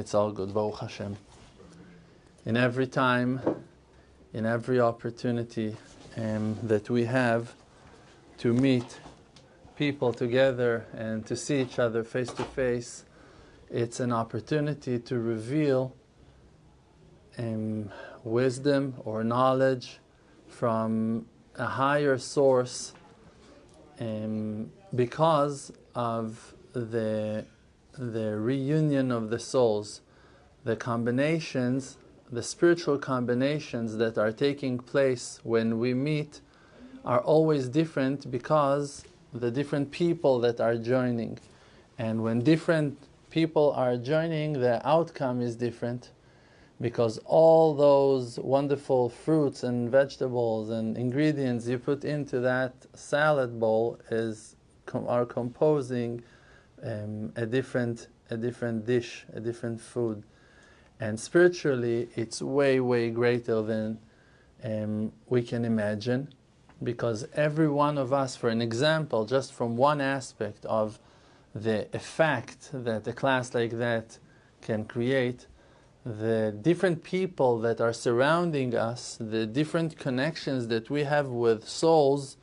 it's all good, Baruch Hashem. In every time, in every opportunity that we have to meet people together and to see each other face to face, it's an opportunity to reveal wisdom or knowledge from a higher source, because of the reunion of the souls, the combinations, the spiritual combinations that are taking place when we meet are always different, because the different people that are joining. And when different people are joining, the outcome is different, because all those wonderful fruits and vegetables and ingredients you put into that salad bowl are composing a different dish, a different food. And spiritually, it's way, way greater than we can imagine, because every one of us, for an example, just from one aspect of the effect that a class like that can create, the different people that are surrounding us, the different connections that we have with souls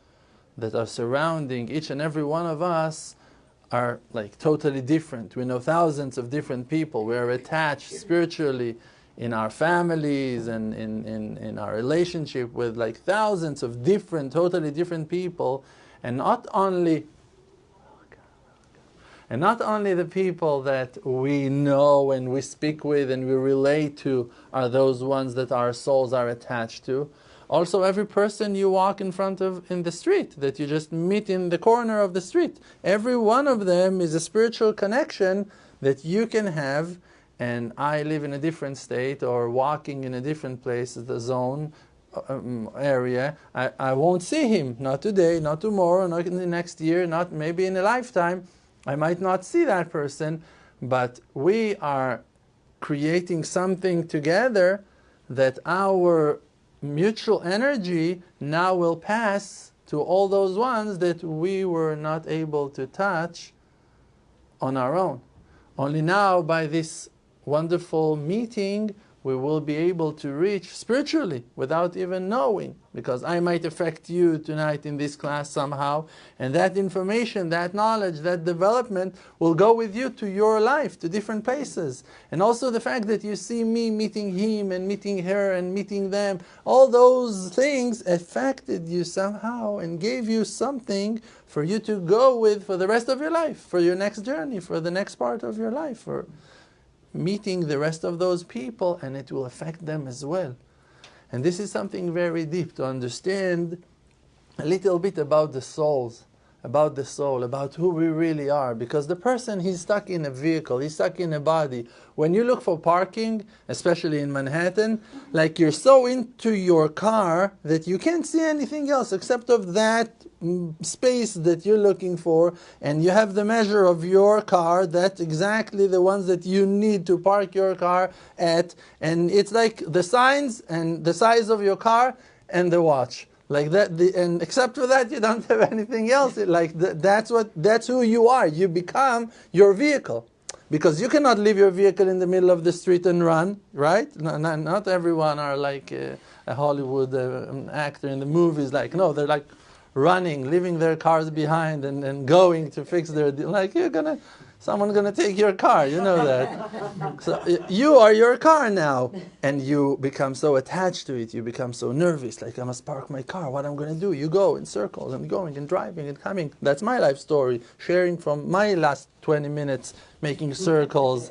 that are surrounding each and every one of us are like totally different. We know thousands of different people. We are attached spiritually in our families and in our relationship with like thousands of different, totally different people. And not only the people that we know and we speak with and we relate to are those ones that our souls are attached to. Also, every person you walk in front of in the street, that you just meet in the corner of the street, every one of them is a spiritual connection that you can have. And I live in a different state or walking in a different place, the zone, area. I won't see him, not today, not tomorrow, not in the next year, not maybe in a lifetime. I might not see that person, but we are creating something together that our mutual energy now will pass to all those ones that we were not able to touch on our own. Only now, by this wonderful meeting, we will be able to reach spiritually without even knowing, because I might affect you tonight in this class somehow, and that information, that knowledge, that development will go with you to your life, to different places. And also the fact that you see me meeting him and meeting her and meeting them, all those things affected you somehow and gave you something for you to go with for the rest of your life, for your next journey, for the next part of your life, for meeting the rest of those people, and it will affect them as well. And this is something very deep to understand a little bit about the souls, about the soul, about who we really are. Because the person, he's stuck in a vehicle, he's stuck in a body. When you look for parking, especially in Manhattan, like you're so into your car that you can't see anything else except of that space that you're looking for, and you have the measure of your car, that's exactly the ones that you need to park your car at, and it's like the signs and the size of your car and the watch. Like that, and except for that, you don't have anything else. That's who you are. You become your vehicle. Because you cannot leave your vehicle in the middle of the street and run, right? Not everyone are like a Hollywood actor in the movies. Like, no, they're like running, leaving their cars behind and going to fix their... Like, someone's going to take your car, you know that. So you are your car now. And you become so attached to it. You become so nervous. Like, I must park my car. What I'm going to do? You go in circles and going and driving and coming. That's my life story. Sharing from my last 20 minutes, making circles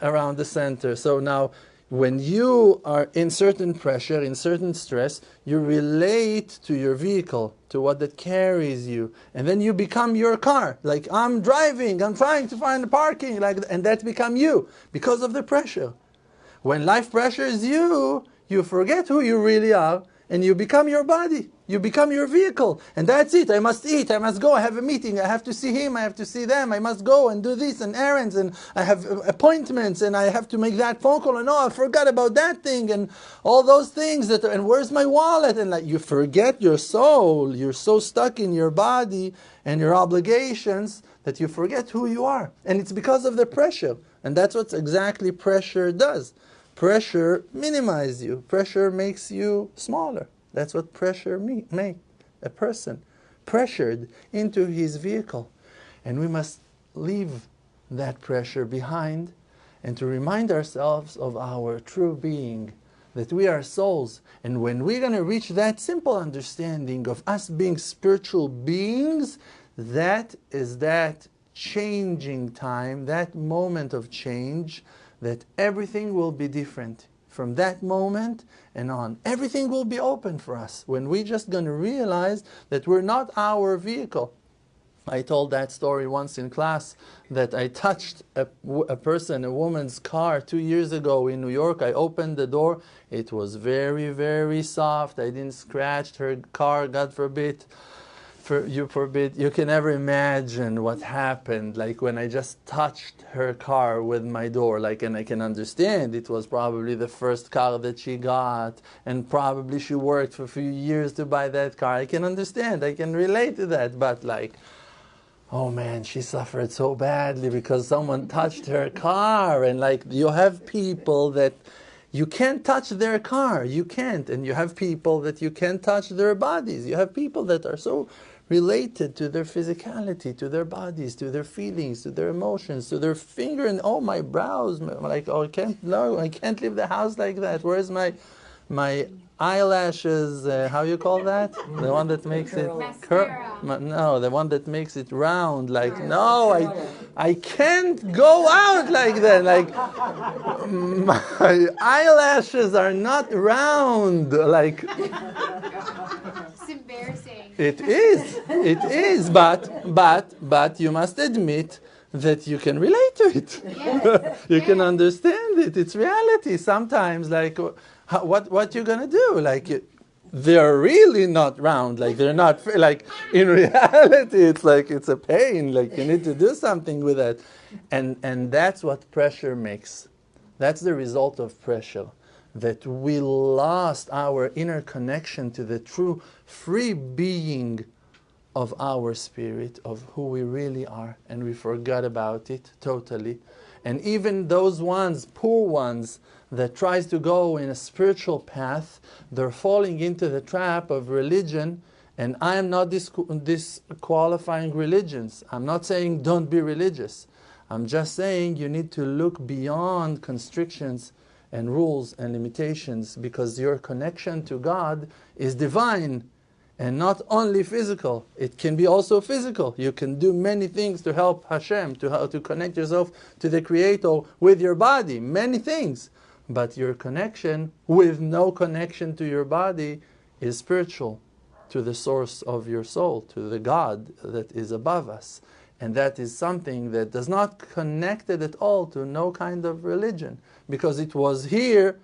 around the center. So now, when you are in certain pressure, in certain stress, you relate to your vehicle, to what that carries you. And then you become your car. Like, I'm driving, I'm trying to find the parking, and that's become you because of the pressure. When life pressures you, you forget who you really are, and you become your body. You become your vehicle. And that's it. I must eat. I must go. I have a meeting. I have to see him. I have to see them. I must go and do this and errands. And I have appointments. And I have to make that phone call. And I forgot about that thing. And all those things. And where's my wallet? And like, you forget your soul. You're so stuck in your body and your obligations that you forget who you are. And it's because of the pressure. And that's what exactly pressure does. Pressure minimizes you. Pressure makes you smaller. That's what pressure makes a person pressured into his vehicle. And we must leave that pressure behind and to remind ourselves of our true being, that we are souls. And when we're going to reach that simple understanding of us being spiritual beings, that is that changing time, that moment of change, that everything will be different. From that moment and on, everything will be open for us when we're just going to realize that we're not our vehicle. I told that story once in class that I touched a woman's car 2 years ago in New York. I opened the door. It was very, very soft. I didn't scratch her car, God forbid. You can never imagine what happened, like when I just touched her car with my door, and I can understand it was probably the first car that she got, and probably she worked for a few years to buy that car. I can understand, I can relate to that, but oh man, she suffered so badly because someone touched her car, and you have people that you can't touch their car, you can't, and you have people that you can't touch their bodies. You have people that are so related to their physicality, to their bodies, to their feelings, to their emotions, to their finger and my brows. I can't leave the house like that. Where's my eyelashes? How you call that? The one that makes it no, the one that makes it round. No, I can't go out like that. My eyelashes are not round. It's embarrassing. It is, but you must admit that you can relate to it. Yes. You can understand it. It's reality. Sometimes, what you're gonna do? They're really not round. They're not in reality. It's a pain. You need to do something with that, and that's what pressure makes. That's the result of pressure. That we lost our inner connection to the true free being of our spirit, of who we really are, and we forgot about it totally. And even those ones, poor ones, that tries to go in a spiritual path, they're falling into the trap of religion. And I am not disqualifying religions. I'm not saying don't be religious. I'm just saying you need to look beyond constrictions and rules and limitations, because your connection to God is divine and not only physical. It can be also physical. You can do many things to help Hashem, to connect yourself to the Creator with your body, many things. But your connection with no connection to your body is spiritual, to the source of your soul, to the God that is above us. And that is something that does not connect it at all to no kind of religion, because it was here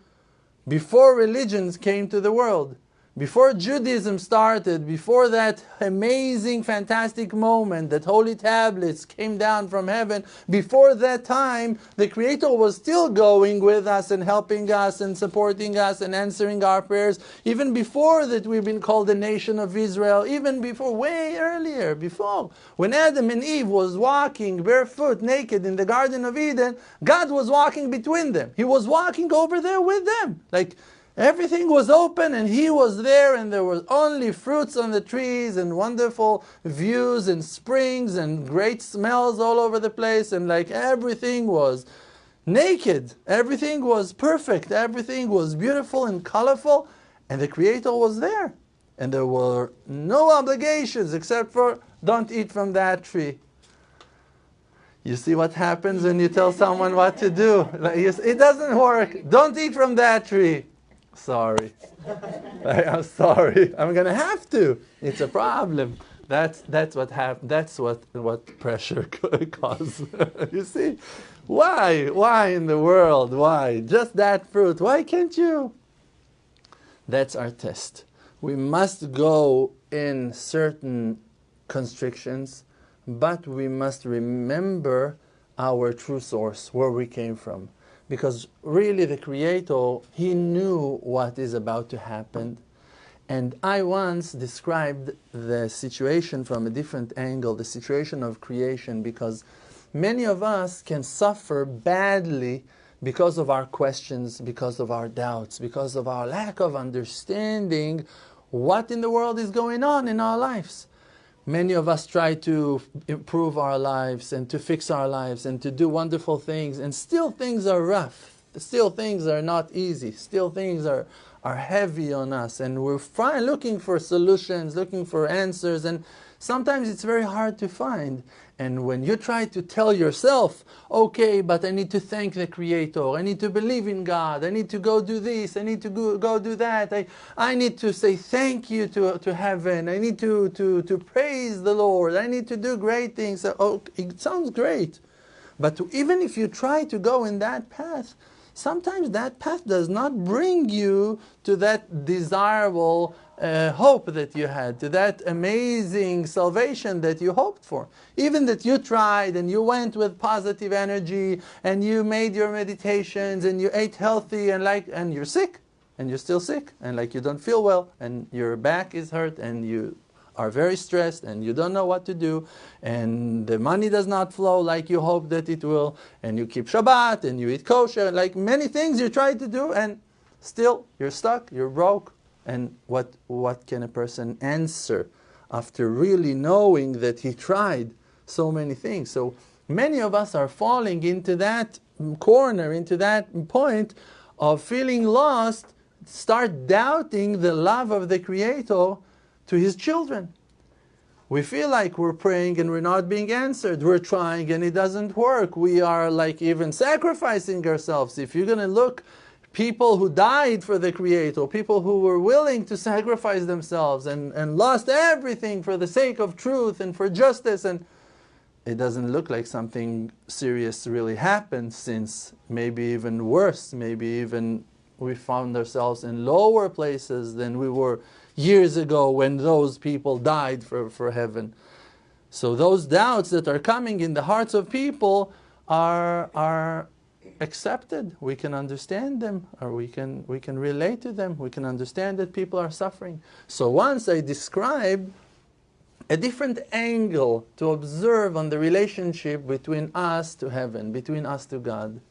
before religions came to the world. Before Judaism started, before that amazing, fantastic moment that holy tablets came down from heaven, before that time, the Creator was still going with us and helping us and supporting us and answering our prayers. Even before that, we've been called the nation of Israel. Even before, way earlier, before. When Adam and Eve was walking barefoot, naked in the Garden of Eden, God was walking between them. He was walking over there with them. Everything was open and He was there, and there was only fruits on the trees and wonderful views and springs and great smells all over the place, and everything was naked, everything was perfect, everything was beautiful and colorful, and the Creator was there. And there were no obligations except for don't eat from that tree. You see what happens when you tell someone what to do? It doesn't work. Don't eat from that tree. Sorry. I'm sorry. I'm going to have to. It's a problem. That's what happened. That's what pressure causes. You see? Why? Why in the world? Why? Just that fruit. Why can't you? That's our test. We must go in certain constrictions, but we must remember our true source, where we came from. Because really the Creator, He knew what is about to happen. And I once described the situation from a different angle, the situation of creation, because many of us can suffer badly because of our questions, because of our doubts, because of our lack of understanding what in the world is going on in our lives. Many of us try to improve our lives and to fix our lives and to do wonderful things, and still things are rough. Still things are not easy. Still things are heavy on us, and we're looking for solutions, looking for answers, and sometimes it's very hard to find. And when you try to tell yourself, okay, but I need to thank the Creator, I need to believe in God, I need to go do this, I need to go do that, I need to say thank you to heaven, I need to praise the Lord, I need to do great things. Oh, it sounds great. But even if you try to go in that path, sometimes that path does not bring you to that desirable hope that you had, to that amazing salvation that you hoped for. Even that you tried and you went with positive energy and you made your meditations and you ate healthy and you're sick and you're still sick and you don't feel well and your back is hurt and you are very stressed and you don't know what to do and the money does not flow like you hope that it will, and you keep Shabbat and you eat kosher, like many things you try to do, and still you're stuck, you're broke. And what can a person answer after really knowing that he tried so many things? So many of us are falling into that corner, into that point of feeling lost, start doubting the love of the Creator to His children. We feel like we're praying and we're not being answered. We're trying and it doesn't work. We are even sacrificing ourselves. If you're going to look, people who died for the Creator, people who were willing to sacrifice themselves and lost everything for the sake of truth and for justice, and it doesn't look like something serious really happened, since maybe even worse, maybe even we found ourselves in lower places than we were years ago when those people died for heaven. So those doubts that are coming in the hearts of people are accepted. We can understand them, or we can relate to them. We can understand that people are suffering. So once I described a different angle to observe on the relationship between us to heaven, between us to God.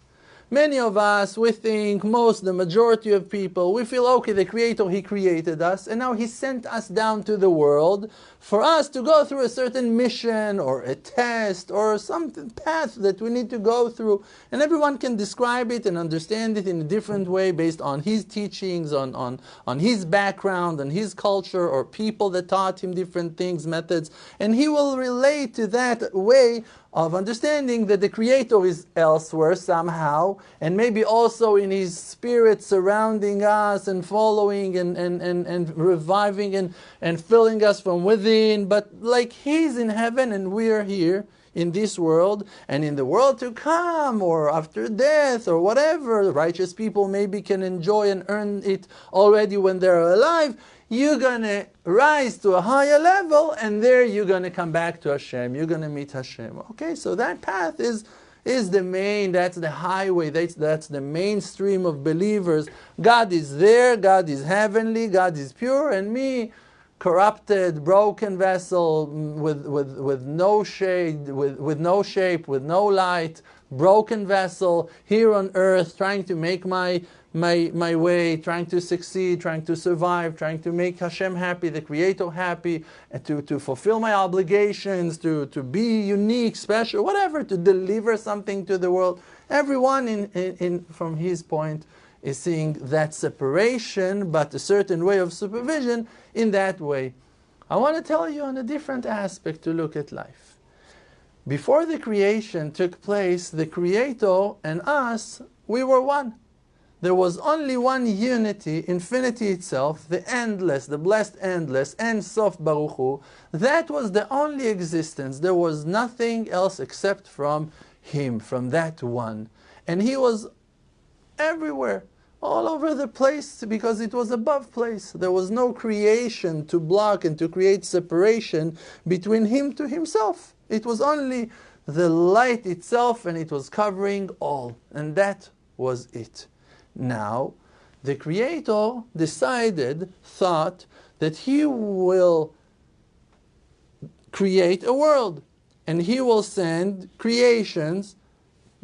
Many of us, we think, the majority of people, we feel, okay, the Creator, He created us, and now He sent us down to the world for us to go through a certain mission, or a test, or some path that we need to go through. And everyone can describe it and understand it in a different way based on his teachings, on his background, on his culture, or people that taught him different things, methods. And he will relate to that way of understanding that the Creator is elsewhere somehow, and maybe also in His Spirit surrounding us and following and reviving and filling us from within, but He's in heaven and we're here in this world, and in the world to come, or after death, or whatever, righteous people maybe can enjoy and earn it already when they're alive. You're going to rise to a higher level, and there you're going to come back to Hashem. You're going to meet Hashem. Okay, so that path is the main, that's the highway, that's the mainstream of believers. God is there, God is heavenly, God is pure, and me, corrupted, broken vessel with no shade, with no shape, with no light, broken vessel here on earth, trying to make my way, trying to succeed, trying to survive, trying to make Hashem happy, the Creator happy, and to fulfill my obligations, to be unique, special, whatever, to deliver something to the world. Everyone in from his point is seeing that separation, but a certain way of supervision in that way. I want to tell you on a different aspect to look at life. Before the creation took place, the Creator and us, we were one. There was only one unity, infinity itself, the endless, the blessed endless, Ein Sof Baruch Hu. That was the only existence. There was nothing else except from Him, from that one. And He was everywhere, all over the place, because it was above place. There was no creation to block and to create separation between Him to Himself. It was only the light itself, and it was covering all. And that was it. Now, The Creator thought that He will create a world, and He will send creations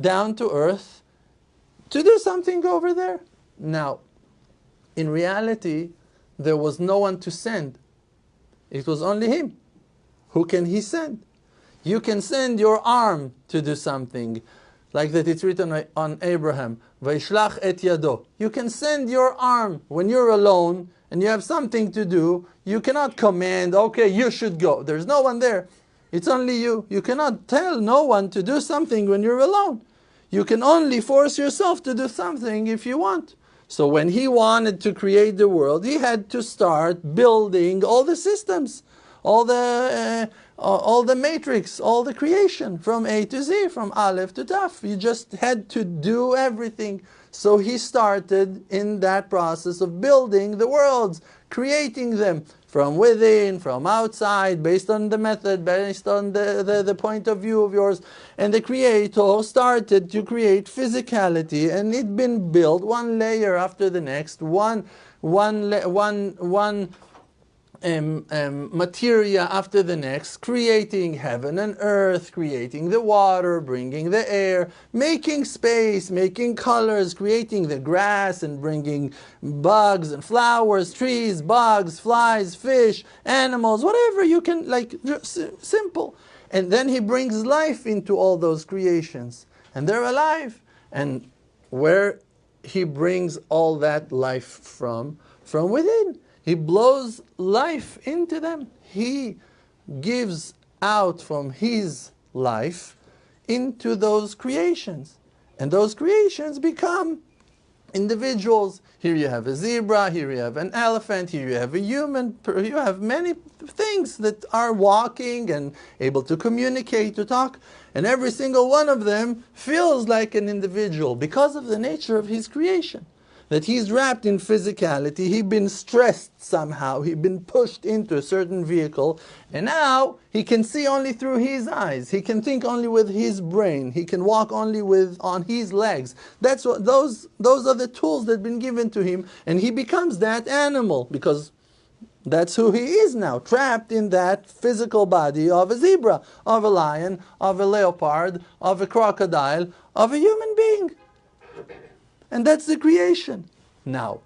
down to earth to do something over there. Now, in reality, there was no one to send. It was only Him. Who can He send? You can send your arm to do something, like that it's written on Abraham, Vaishlach et yado. You can send your arm when you're alone and you have something to do. You cannot command, okay, you should go. There's no one there. It's only you. You cannot tell no one to do something when you're alone. You can only force yourself to do something if you want. So when He wanted to create the world, He had to start building all the systems, all the matrix, all the creation, from A to Z, from Aleph to Taf. He just had to do everything. So He started in that process of building the worlds, creating them from within, from outside, based on the method, based on the point of view of yours. And the Creator started to create physicality, and it been built one layer after the next, one materia after the next, creating heaven and earth, creating the water, bringing the air, making space, making colors, creating the grass and bringing bugs and flowers, trees, bugs, flies, fish, animals, whatever you can, like, simple. And then He brings life into all those creations, and they're alive. And where He brings all that life from within. He blows life into them. He gives out from His life into those creations. And those creations become individuals. Here you have a zebra, here you have an elephant, here you have a human, you have many things that are walking and able to communicate, to talk. And every single one of them feels like an individual because of the nature of His creation. That He's wrapped in physicality, He's been stressed somehow, He's been pushed into a certain vehicle, and now He can see only through His eyes, He can think only with His brain, He can walk only on His legs. That's what those are the tools that have been given to Him, and He becomes that animal, because that's who He is now, trapped in that physical body of a zebra, of a lion, of a leopard, of a crocodile, of a human being. And that's the creation. Now,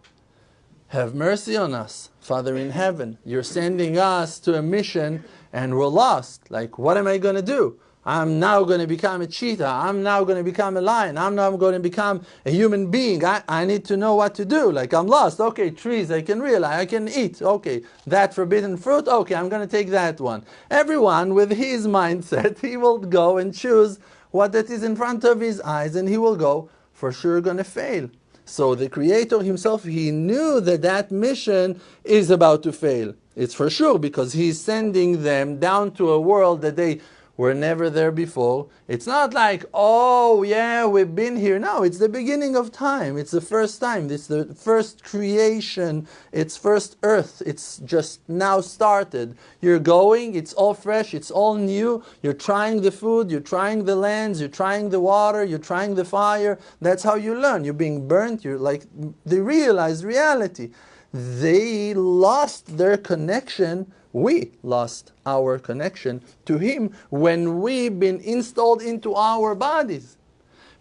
have mercy on us, Father in heaven. You're sending us to a mission and we're lost. Like, what am I going to do? I'm now going to become a cheetah. I'm now going to become a lion. I'm now going to become a human being. I need to know what to do. Like, I'm lost. Okay, trees, I can realize, I can eat. Okay, that forbidden fruit. Okay, I'm going to take that one. Everyone with his mindset, he will go and choose what that is in front of his eyes, and he will go, for sure going to fail. So the Creator Himself, He knew that that mission is about to fail. It's for sure, because He's sending them down to a world that they were never there before. It's not like, oh yeah, we've been here. No, it's the beginning of time. It's the first time. It's the first creation. It's first earth. It's just now started. You're going, it's all fresh, it's all new. You're trying the food, you're trying the lands, you're trying the water, you're trying the fire. That's how you learn. You're being burnt. You're like, they realize reality. They lost their connection. We lost our connection to Him when we've been installed into our bodies.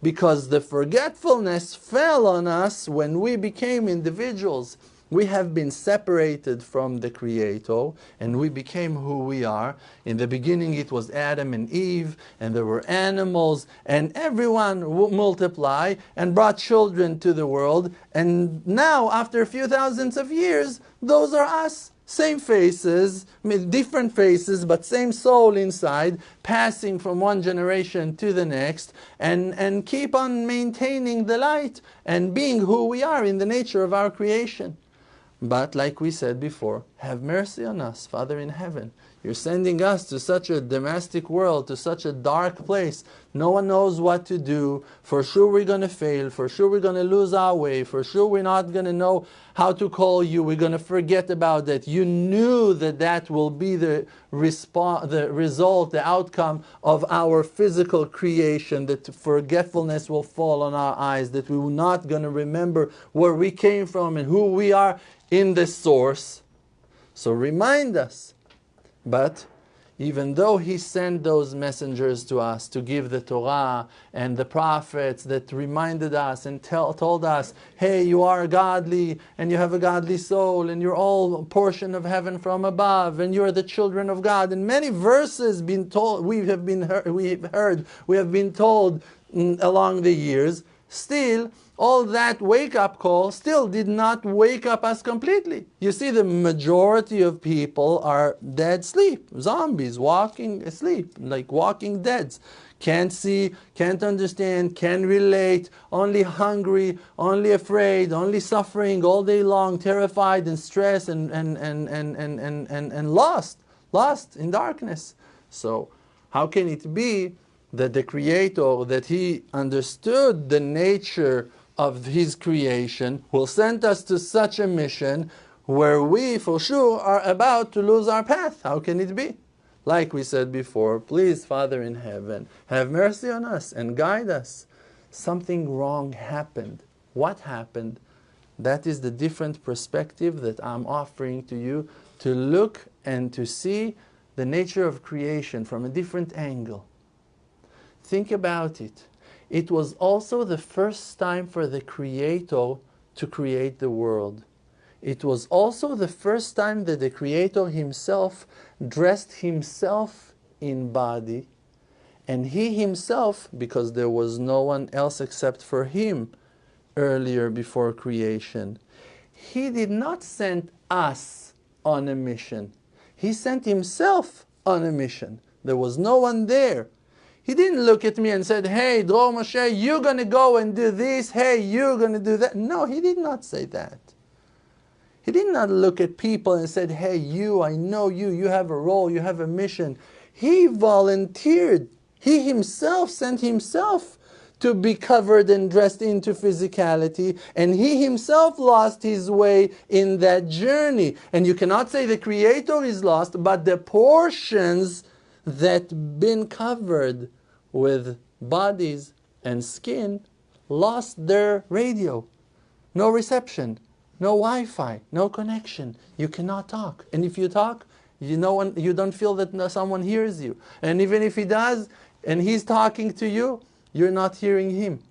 Because the forgetfulness fell on us when we became individuals. We have been separated from the Creator, and we became who we are. In the beginning it was Adam and Eve, and there were animals, and everyone multiplied and brought children to the world. And now, after a few thousands of years, those are us. Same faces, different faces, but same soul inside, passing from one generation to the next, and keep on maintaining the light and being who we are in the nature of our creation. But like we said before, have mercy on us, Father in heaven. You're sending us to such a domestic world, to such a dark place. No one knows what to do. For sure we're going to fail. For sure we're going to lose our way. For sure we're not going to know how to call you. We're going to forget about that. You knew that that will be the result, the outcome of our physical creation, that forgetfulness will fall on our eyes, that we're not going to remember where we came from and who we are in the source. So remind us. But even though He sent those messengers to us to give the Torah and the prophets that reminded us and told us, hey, you are godly and you have a godly soul and you're all a portion of heaven from above and you're the children of God. And many verses been told, we have been told along the years. Still, all that wake-up call still did not wake up us completely. You see, the majority of people are dead asleep, zombies walking asleep, like walking deads. Can't see, can't understand, can't relate, only hungry, only afraid, only suffering all day long, terrified and stressed and lost in darkness. So how can it be that the Creator, that He understood the nature of His creation, will send us to such a mission where we for sure are about to lose our path? How can it be? Like we said before, please, Father in heaven, have mercy on us and guide us. Something wrong happened. What happened? That is the different perspective that I'm offering to you, to look and to see the nature of creation from a different angle. Think about it. It was also the first time for the Creator to create the world. It was also the first time that the Creator Himself dressed Himself in body, and He Himself, because there was no one else except for Him earlier before creation, He did not send us on a mission. He sent Himself on a mission. There was no one there. He didn't look at me and said, hey, Dror Moshe, you're going to go and do this. Hey, you're going to do that. No, He did not say that. He did not look at people and said, hey, you, I know you, you have a role, you have a mission. He volunteered. He Himself sent Himself to be covered and dressed into physicality, and He Himself lost His way in that journey. And you cannot say the Creator is lost, but the portions that been covered with bodies and skin lost their radio. No reception, no Wi-Fi, no connection. You cannot talk. And if you talk, you don't feel that someone hears you. And even if he does, and he's talking to you, you're not hearing him.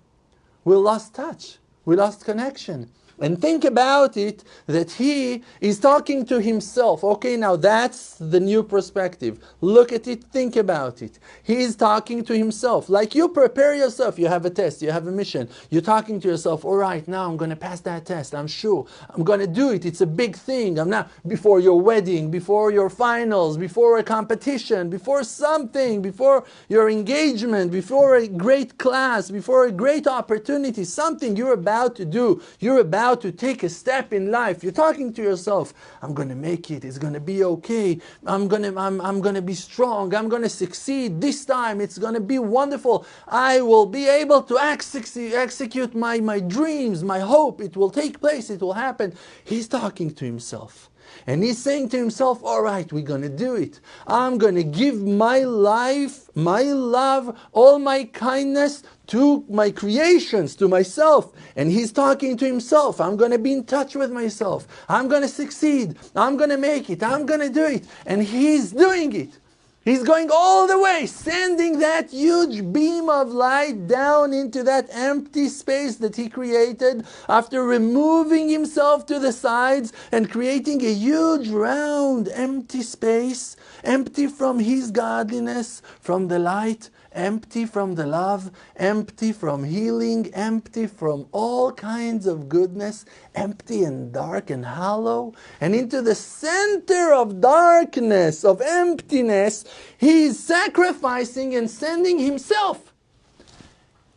We lost touch. We lost connection. And think about it, that He is talking to Himself. Okay, now that's the new perspective. Look at it, think about it. He is talking to Himself. Like you prepare yourself, you have a test, you have a mission. You're talking to yourself, all right, now I'm going to pass that test, I'm sure. I'm going to do it, it's a big thing. I'm not, before your wedding, before your finals, before a competition, before something, before your engagement, before a great class, before a great opportunity, something you're about to do. You're about to take a step in life. You're talking to yourself, I'm going to make it, it's going to be okay, I'm going to be strong, I'm going to succeed this time, it's going to be wonderful, I will be able to execute my dreams, my hope, it will take place, it will happen. He's talking to himself. And he's saying to himself, all right, we're going to do it. I'm going to give my life, my love, all my kindness to my creations, to myself. And he's talking to himself. I'm going to be in touch with myself. I'm going to succeed. I'm going to make it. I'm going to do it. And he's doing it. He's going all the way, sending that huge beam of light down into that empty space that he created after removing himself to the sides and creating a huge round empty space, empty from his godliness, from the light, empty from the love, empty from healing, empty from all kinds of goodness, empty and dark and hollow. And into the center of darkness, of emptiness, he is sacrificing and sending himself.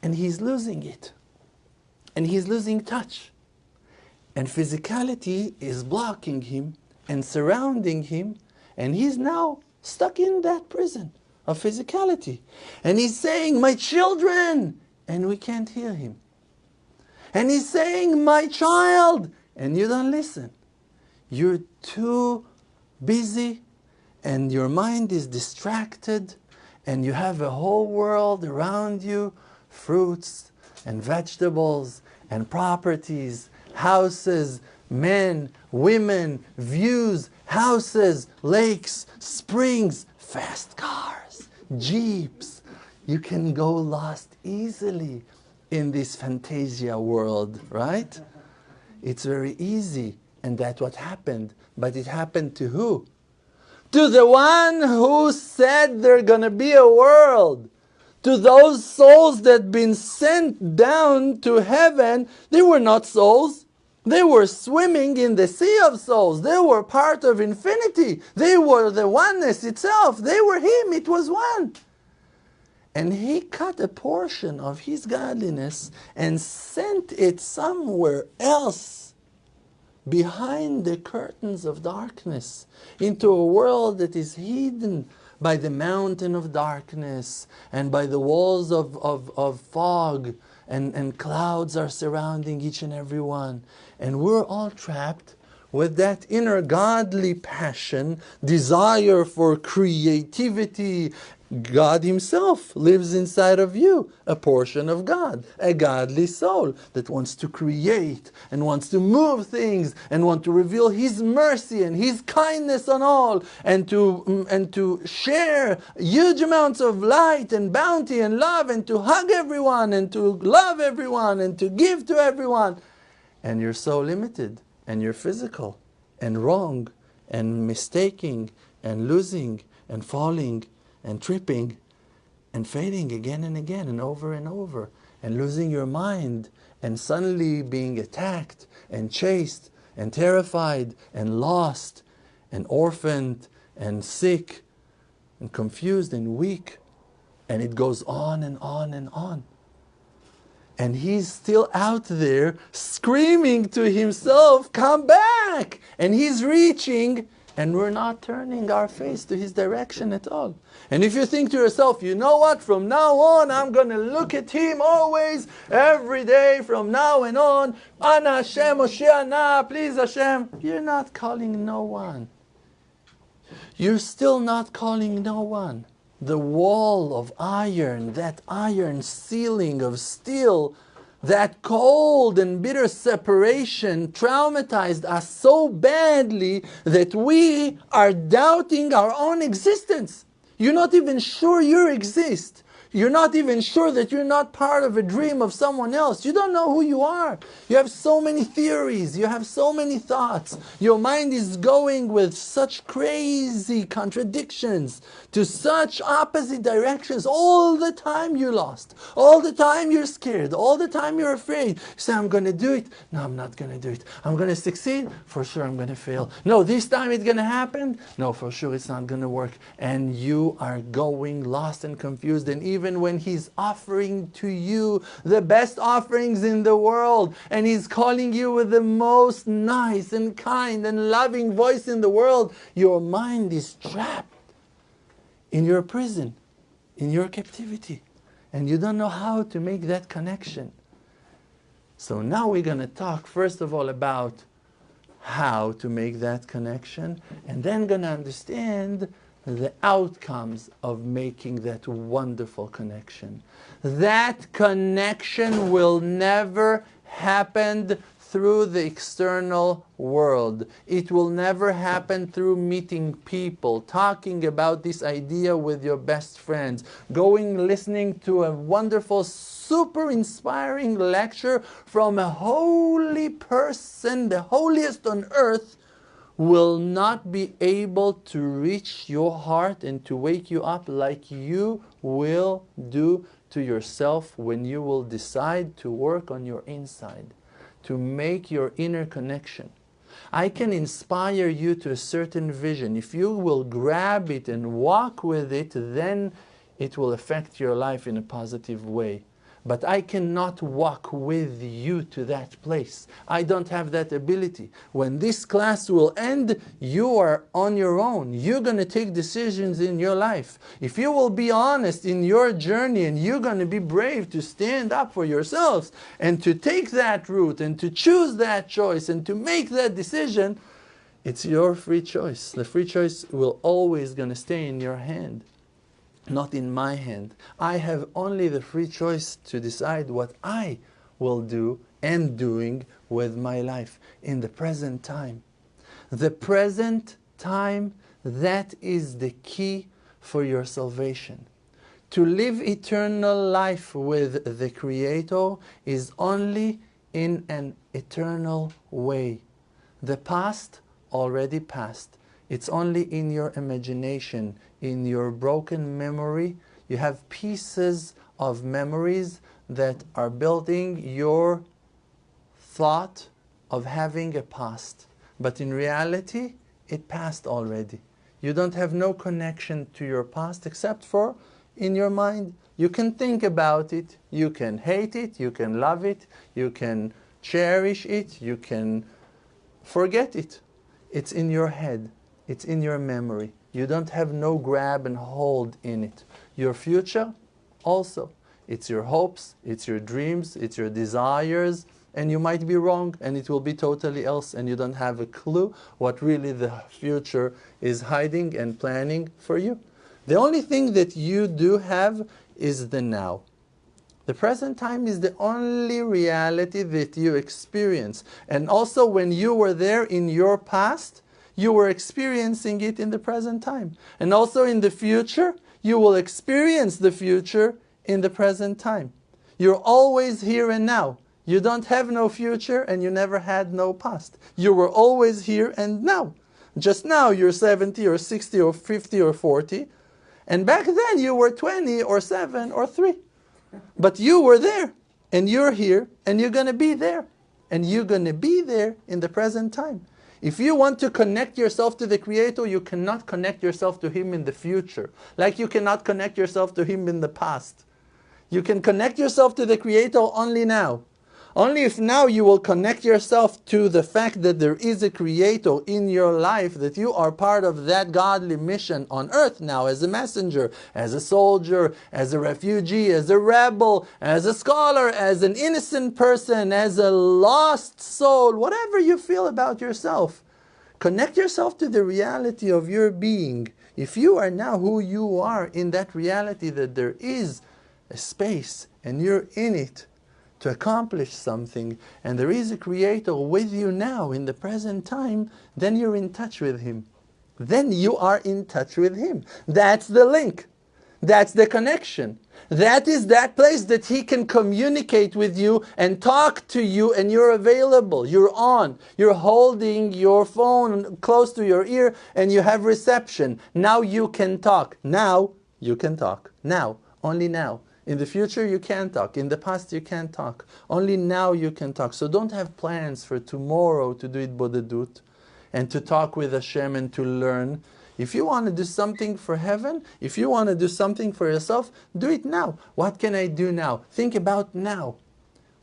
And he's losing it. And he's losing touch. And physicality is blocking him and surrounding him. And he's now stuck in that prison of physicality. And he's saying, my children, and we can't hear him. And he's saying, my child, and you don't listen. You're too busy, and your mind is distracted, and you have a whole world around you, fruits and vegetables and properties, houses, men, women, views, houses, lakes, springs, fast cars, jeeps. You can go lost easily in this fantasia world, right? It's very easy, and that's what happened. But it happened to who? To the one who said there's going to be a world. To those souls that have been sent down to heaven. They were not souls. They were swimming in the sea of souls. They were part of infinity. They were the oneness itself. They were Him. It was one. And He cut a portion of His godliness and sent it somewhere else, behind the curtains of darkness, into a world that is hidden by the mountain of darkness and by the walls of fog, and clouds are surrounding each and every one. And we're all trapped with that inner godly passion, desire for creativity. God Himself lives inside of you, a portion of God, a godly soul that wants to create and wants to move things and want to reveal His mercy and His kindness on all, and to share huge amounts of light and bounty and love, and to hug everyone and to love everyone and to give to everyone. And you're so limited, and you're physical and wrong and mistaking and losing and falling and tripping and failing again and again and over, and losing your mind, and suddenly being attacked and chased and terrified and lost and orphaned and sick and confused and weak. And it goes on and on and on. And He's still out there screaming to Himself, come back! And He's reaching, and we're not turning our face to His direction at all. And if you think to yourself, you know what, from now on I'm going to look at Him always, every day, from now and on, Ana Hashem, Moshe Ana, please Hashem, you're not calling no one. You're still not calling no one. The wall of iron, that iron ceiling of steel, that cold and bitter separation traumatized us so badly that we are doubting our own existence. You're not even sure you exist. You're not even sure that you're not part of a dream of someone else. You don't know who you are. You have so many theories. You have so many thoughts. Your mind is going with such crazy contradictions to such opposite directions. All the time you're lost. All the time you're scared. All the time you're afraid. You say, I'm going to do it. No, I'm not going to do it. I'm going to succeed. For sure I'm going to fail. No, this time it's going to happen. No, for sure it's not going to work. And you are going lost and confused. And even when He's offering to you the best offerings in the world, and He's calling you with the most nice and kind and loving voice in the world, your mind is trapped in your prison, in your captivity, and you don't know how to make that connection. So now we're going to talk first of all about how to make that connection, and then going to understand the outcomes of making that wonderful connection. That connection will never happen through the external world. It will never happen through meeting people, talking about this idea with your best friends, going listening to a wonderful, super inspiring lecture from a holy person, the holiest on earth, will not be able to reach your heart and to wake you up like you will do to yourself when you will decide to work on your inside, to make your inner connection. I can inspire you to a certain vision. If you will grab it and walk with it, then it will affect your life in a positive way. but I cannot walk with you to that place. I don't have that ability. When this class will end, you are on your own. You're going to take decisions in your life. If you will be honest in your journey and you're going to be brave to stand up for yourselves and to take that route and to choose that choice and to make that decision, it's your free choice. The free choice will always going to stay in your hand, not in my hand. I have only the free choice to decide what I will do and doing with my life in the present time. The present time, that is the key for your salvation. To live eternal life with the Creator is only in an eternal way. The past already passed. It's only in your imagination, in your broken memory. You have pieces of memories that are building your thought of having a past. But in reality, it passed already. You don't have no connection to your past except for in your mind. You can think about it, you can hate it, you can love it, you can cherish it, you can forget it. It's in your head. It's in your memory. You don't have no grab and hold in it. Your future also. It's your hopes, it's your dreams, it's your desires, and you might be wrong and it will be totally else and you don't have a clue what really the future is hiding and planning for you. The only thing that you do have is the now. The present time is the only reality that you experience. And also when you were there in your past, you were experiencing it in the present time. And also in the future, you will experience the future in the present time. You're always here and now. You don't have no future and you never had no past. You were always here and now. Just now you're 70 or 60 or 50 or 40. And back then you were 20 or 7 or 3. But you were there, and you're here, and you're going to be there. And you're going to be there in the present time. If you want to connect yourself to the Creator, you cannot connect yourself to Him in the future. Like you cannot connect yourself to Him in the past. You can connect yourself to the Creator only now. Only if now you will connect yourself to the fact that there is a Creator in your life, that you are part of that godly mission on earth now as a messenger, as a soldier, as a refugee, as a rebel, as a scholar, as an innocent person, as a lost soul, whatever you feel about yourself. Connect yourself to the reality of your being. If you are now who you are in that reality, that there is a space and you're in it, to accomplish something, and there is a Creator with you now in the present time, then you're in touch with Him. Then you are in touch with Him. That's the link. That's the connection. That is that place that He can communicate with you and talk to you, and you're available. You're on. You're holding your phone close to your ear and you have reception. Now you can talk. Now you can talk. Now. Only now. In the future you can't talk. In the past you can't talk. Only now you can talk. So don't have plans for tomorrow to do it bodedut and to talk with Hashem and to learn. If you want to do something for heaven, if you want to do something for yourself, do it now. What can I do now? Think about now.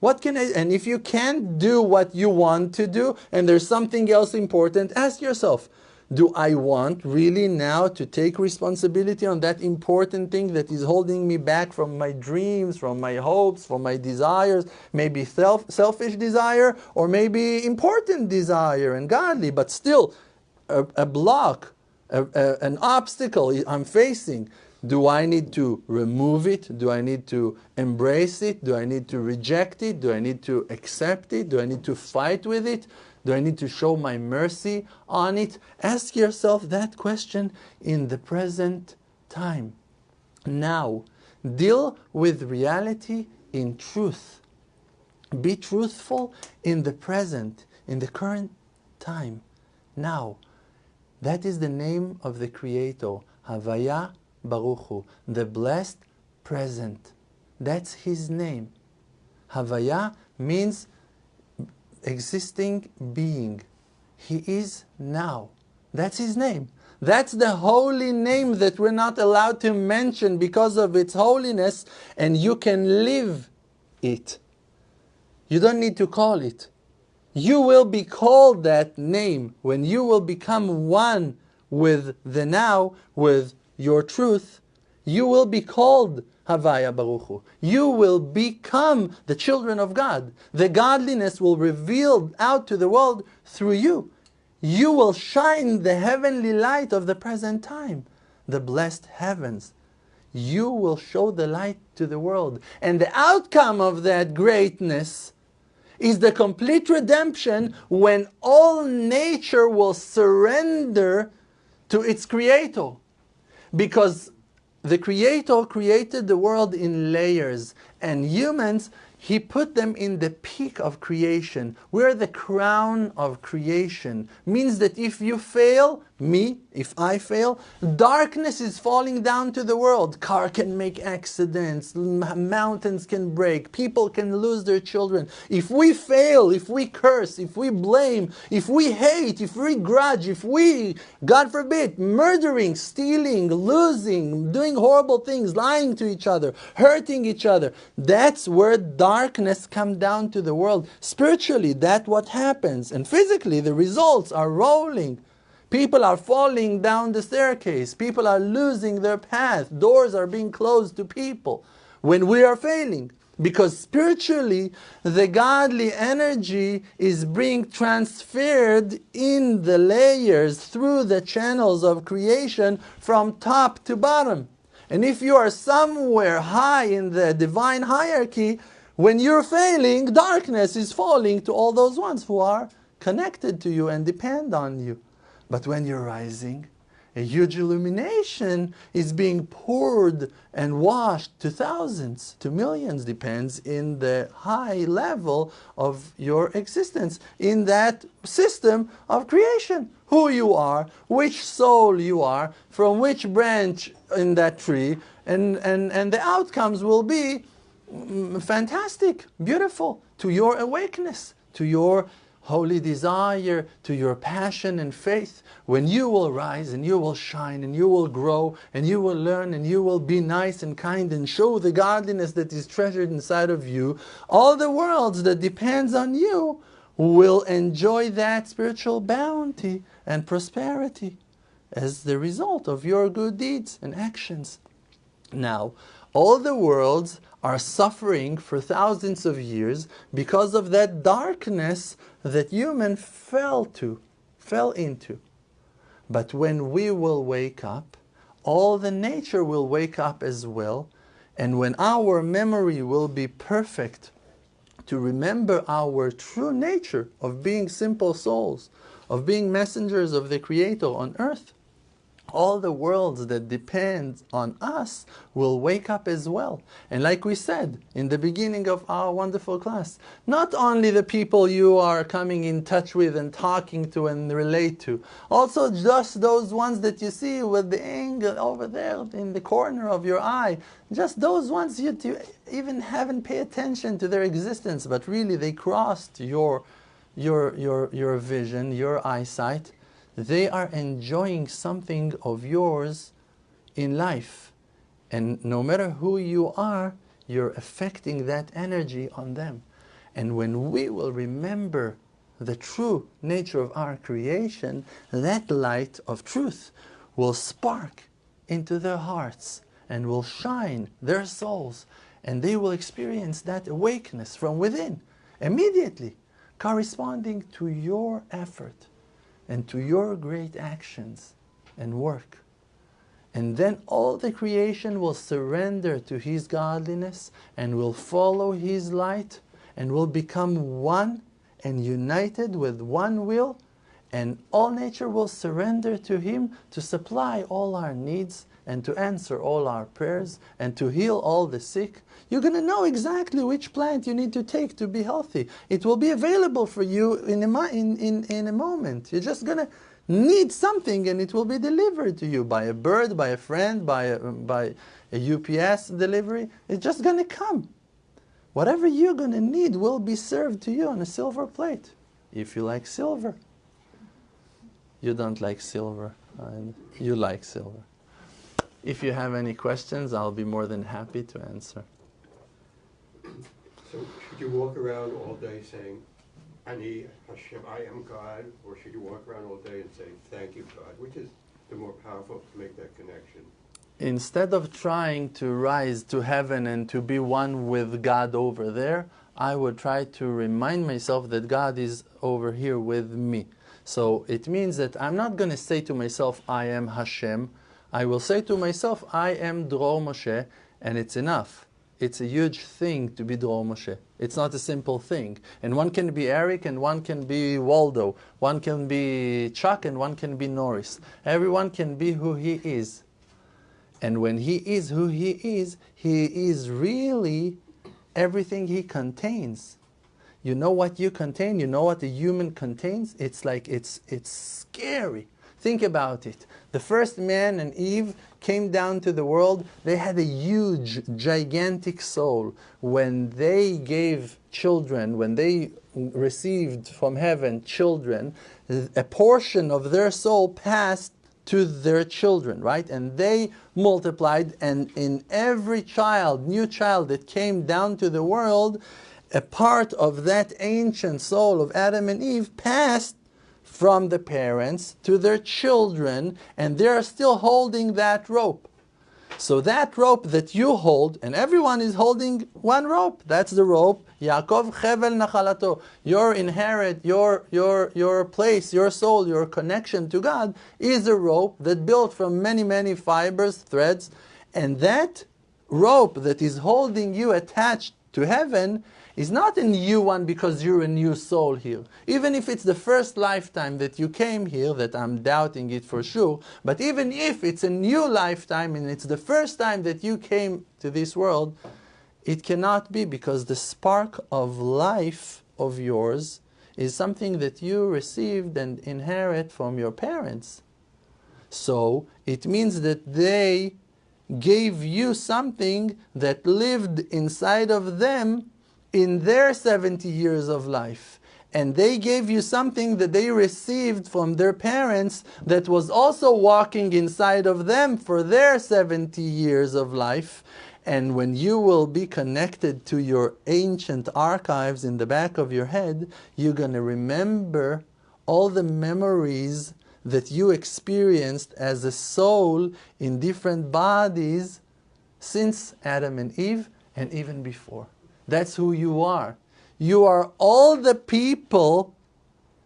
What can I, and if you can't do what you want to do and there's something else important, ask yourself, do I want really now to take responsibility on that important thing that is holding me back from my dreams, from my hopes, from my desires, maybe selfish desire, or maybe important desire and godly, but still a block, an obstacle I'm facing? Do I need to remove it? Do I need to embrace it? Do I need to reject it? Do I need to accept it? Do I need to fight with it? Do I need to show my mercy on it? Ask yourself that question in the present time. Now, deal with reality in truth. Be truthful in the present, in the current time. Now, that is the name of the Creator, Havaya Baruch Hu, the blessed present. That's His name. Havaya means existing being. He is now. That's His name. That's the holy name that we're not allowed to mention because of its holiness, and you can live it. You don't need to call it. You will be called that name when you will become one with the now, with your truth. You will be called Havaya Baruch Hu. You will become the children of God. The godliness will reveal out to the world through you. You will shine the heavenly light of the present time, the blessed heavens. You will show the light to the world. And the outcome of that greatness is the complete redemption when all nature will surrender to its creator. Because the creator created the world in layers, and humans, he put them in the peak of creation. We're the crown of creation. Means that if you fail, if I fail, darkness is falling down to the world. Car can make accidents, mountains can break, people can lose their children. If we fail, if we curse, if we blame, if we hate, if we grudge, if we, God forbid, murdering, stealing, losing, doing horrible things, lying to each other, hurting each other, that's where darkness comes down to the world. Spiritually, that's what happens. And physically, the results are rolling. People are falling down the staircase. People are losing their path. Doors are being closed to people when we are failing. Because spiritually, the godly energy is being transferred in the layers through the channels of creation from top to bottom. And if you are somewhere high in the divine hierarchy, when you're failing, darkness is falling to all those ones who are connected to you and depend on you. But when you're rising, a huge illumination is being poured and washed to thousands, to millions, depends in the high level of your existence, in that system of creation. Who you are, which soul you are, from which branch in that tree, and the outcomes will be fantastic, beautiful, to your awakeness, to your holy desire, to your passion and faith. When you will rise and you will shine and you will grow and you will learn and you will be nice and kind and show the godliness that is treasured inside of you, all the worlds that depends on you will enjoy that spiritual bounty and prosperity as the result of your good deeds and actions. Now, all the worlds are suffering for thousands of years because of that darkness that human fell into. But when we will wake up, all the nature will wake up as well, and when our memory will be perfect to remember our true nature of being simple souls, of being messengers of the Creator on earth, all the worlds that depend on us will wake up as well. And like we said in the beginning of our wonderful class, not only the people you are coming in touch with and talking to and relate to, also just those ones that you see with the angle over there in the corner of your eye, just those ones you even haven't paid attention to their existence, but really they crossed your vision, your eyesight. They are enjoying something of yours in life. And no matter who you are, you're affecting that energy on them. And when we will remember the true nature of our creation, that light of truth will spark into their hearts and will shine their souls. And they will experience that awakeness from within, immediately, corresponding to your effort and to your great actions and work. And then all the creation will surrender to His godliness and will follow His light and will become one and united with one will, and all nature will surrender to Him to supply all our needs and to answer all our prayers and to heal all the sick. You're going to know exactly which plant you need to take to be healthy. It will be available for you in a moment. You're just going to need something and it will be delivered to you by a bird, by a friend, by a UPS delivery. It's just going to come. Whatever you're going to need will be served to you on a silver plate. If you like silver. You don't like silver. You like silver. If you have any questions, I'll be more than happy to answer. So should you walk around all day saying, Ani Hashem, I am God, or should you walk around all day and say, thank you, God? Which is the more powerful to make that connection? Instead of trying to rise to heaven and to be one with God over there, I would try to remind myself that God is over here with me. So it means that I'm not going to say to myself, I am Hashem. I will say to myself, I am Dror Moshe, and it's enough. It's a huge thing to be Dror Moshe. It's not a simple thing. And one can be Eric and one can be Waldo. One can be Chuck and one can be Norris. Everyone can be who he is. And when he is who he is really everything he contains. You know what you contain? You know what a human contains? It's like, it's scary. Think about it. The first man and Eve came down to the world. They had a huge, gigantic soul. When they gave children, when they received from heaven children, a portion of their soul passed to their children, right? And they multiplied, and in every child, new child that came down to the world, a part of that ancient soul of Adam and Eve passed from the parents to their children, and they are still holding that rope. So that rope that you hold, and everyone is holding one rope, that's the rope, Yaakov Chevel Nachalato. Your inherit, your place, your soul, your connection to God is a rope that built from many, many fibers, threads, and that rope that is holding you attached to heaven is not a new one because you're a new soul here. Even if it's the first lifetime that you came here, that I'm doubting it for sure, but even if it's a new lifetime and it's the first time that you came to this world, it cannot be, because the spark of life of yours is something that you received and inherit from your parents. So it means that they gave you something that lived inside of them in their 70 years of life. And they gave you something that they received from their parents that was also walking inside of them for their 70 years of life. And when you will be connected to your ancient archives in the back of your head, you're going to remember all the memories that you experienced as a soul in different bodies since Adam and Eve and even before. That's who you are. You are all the people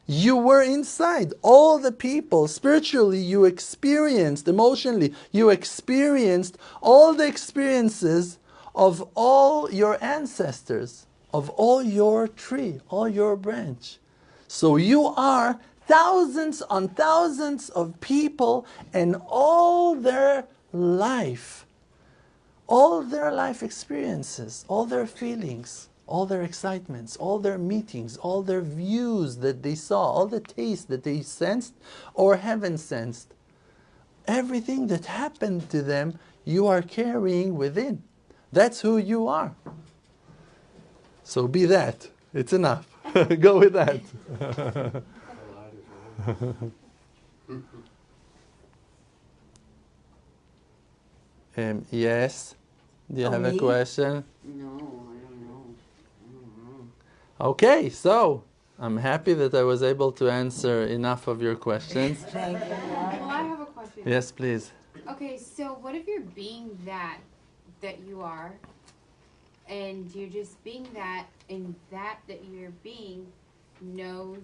you were inside. All the people spiritually you experienced, emotionally you experienced all the experiences of all your ancestors, of all your tree, all your branch. So you are thousands on thousands of people and all their life experiences, all their feelings, all their excitements, all their meetings, all their views that they saw, all the tastes that they sensed or haven't sensed. Everything that happened to them, you are carrying within. That's who you are. So be that. It's enough. Go with that. Yes. Do you have a question? No, I don't know. Okay, so I'm happy that I was able to answer enough of your questions. Thank you. Well, I have a question. Yes, please. Okay, so what if you're being that you are, and you're just being that, and that you're being knows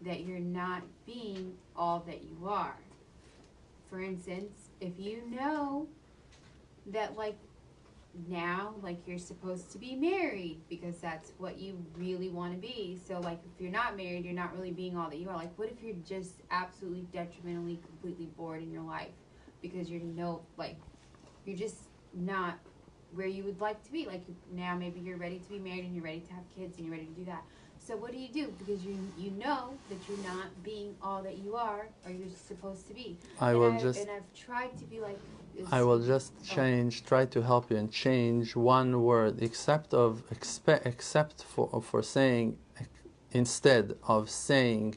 that you're not being all that you are? For instance, if you know that now you're supposed to be married because that's what you really want to be. So if you're not married, you're not really being all that you are. What if you're just absolutely detrimentally completely bored in your life because you're just not where you would like to be? Now maybe you're ready to be married and you're ready to have kids and you're ready to do that. So what do? Because you know that you're not being all that you are or you're supposed to be. And I've tried to be I will just try to help you and change one word, except for saying, instead of saying,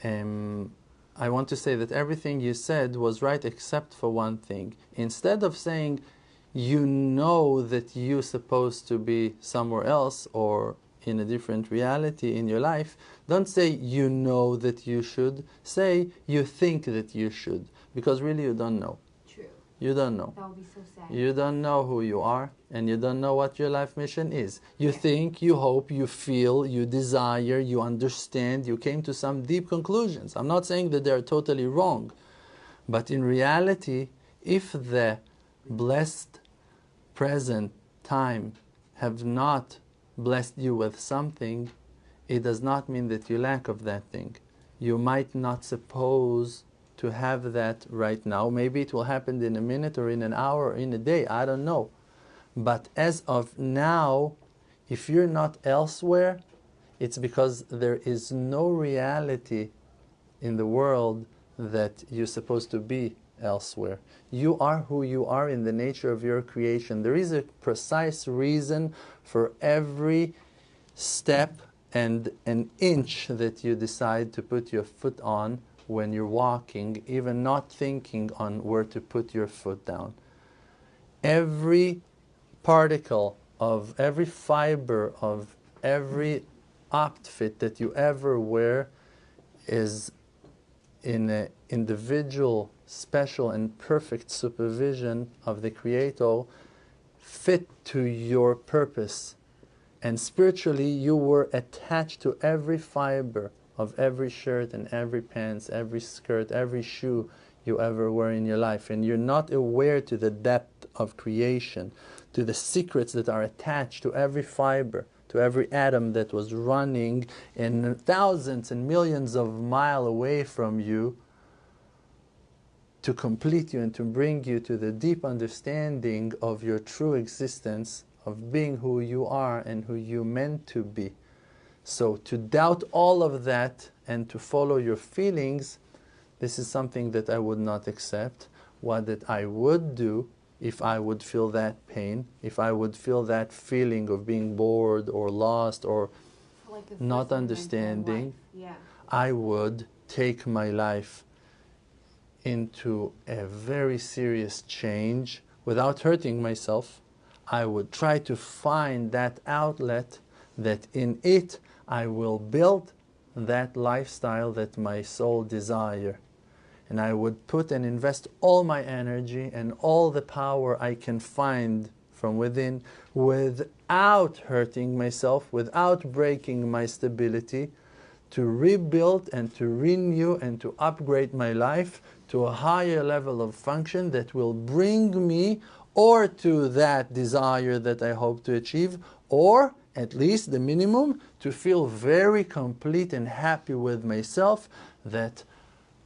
I want to say that everything you said was right except for one thing. Instead of saying, you know that you're supposed to be somewhere else or in a different reality in your life, don't say you know that you should, say you think that you should, because really you don't know. True. You don't know. That would be so sad. You don't know who you are, and you don't know what your life mission is. You think, you hope, you feel, you desire, you understand, you came to some deep conclusions. I'm not saying that they're totally wrong, but in reality, if the blessed present time have not blessed you with something, it does not mean that you lack of that thing. You might not suppose to have that right now. Maybe it will happen in a minute or in an hour or in a day, I don't know. But as of now, if you're not elsewhere, it's because there is no reality in the world that you're supposed to be elsewhere. You are who you are in the nature of your creation. There is a precise reason for every step and an inch that you decide to put your foot on when you're walking, even not thinking on where to put your foot down. Every particle of every fiber of every outfit that you ever wear is in an individual, special and perfect supervision of the Creator, fit to your purpose. And spiritually you were attached to every fiber of every shirt and every pants, every skirt, every shoe you ever wear in your life. And you're not aware to the depth of creation, to the secrets that are attached to every fiber, to every atom that was running in thousands and millions of miles away from you to complete you and to bring you to the deep understanding of your true existence, of being who you are and who you meant to be. So to doubt all of that and to follow your feelings, this is something that I would not accept. What that I would do, if I would feel that pain, if I would feel that feeling of being bored or lost or Like the not first time in my understanding, life. Yeah. I would take my life into a very serious change without hurting myself. I would try to find that outlet that in it I will build that lifestyle that my soul desire. And I would put and invest all my energy and all the power I can find from within without hurting myself, without breaking my stability, to rebuild and to renew and to upgrade my life to a higher level of function that will bring me or to that desire that I hope to achieve, or at least the minimum, to feel very complete and happy with myself that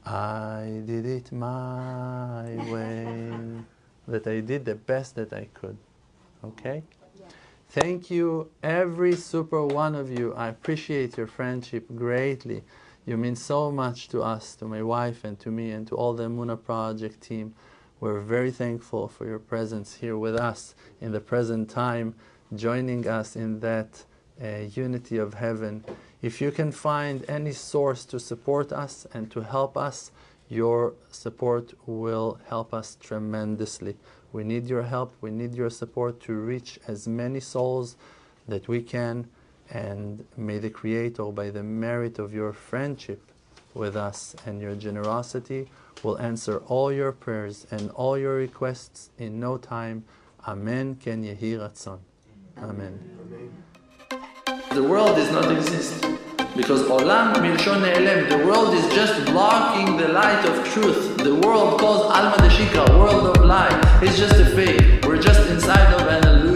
I did it my way, that I did the best that I could. Okay? Yeah. Thank you, every super one of you. I appreciate your friendship greatly. You mean so much to us, to my wife and to me and to all the Emunah Project team. We're very thankful for your presence here with us in the present time, joining us in that unity of heaven. If you can find any source to support us and to help us, your support will help us tremendously. We need your help, we need your support to reach as many souls that we can, and may the Creator, by the merit of your friendship with us and your generosity, will answer all your prayers and all your requests in no time. Amen. Ken Yehi Ratzon. Amen. The world does not exist because Olam Milshon Ne'elem, the world is just blocking the light of truth. The world called Alma Deshika, world of light, is just a fake. We're just inside of an illusion.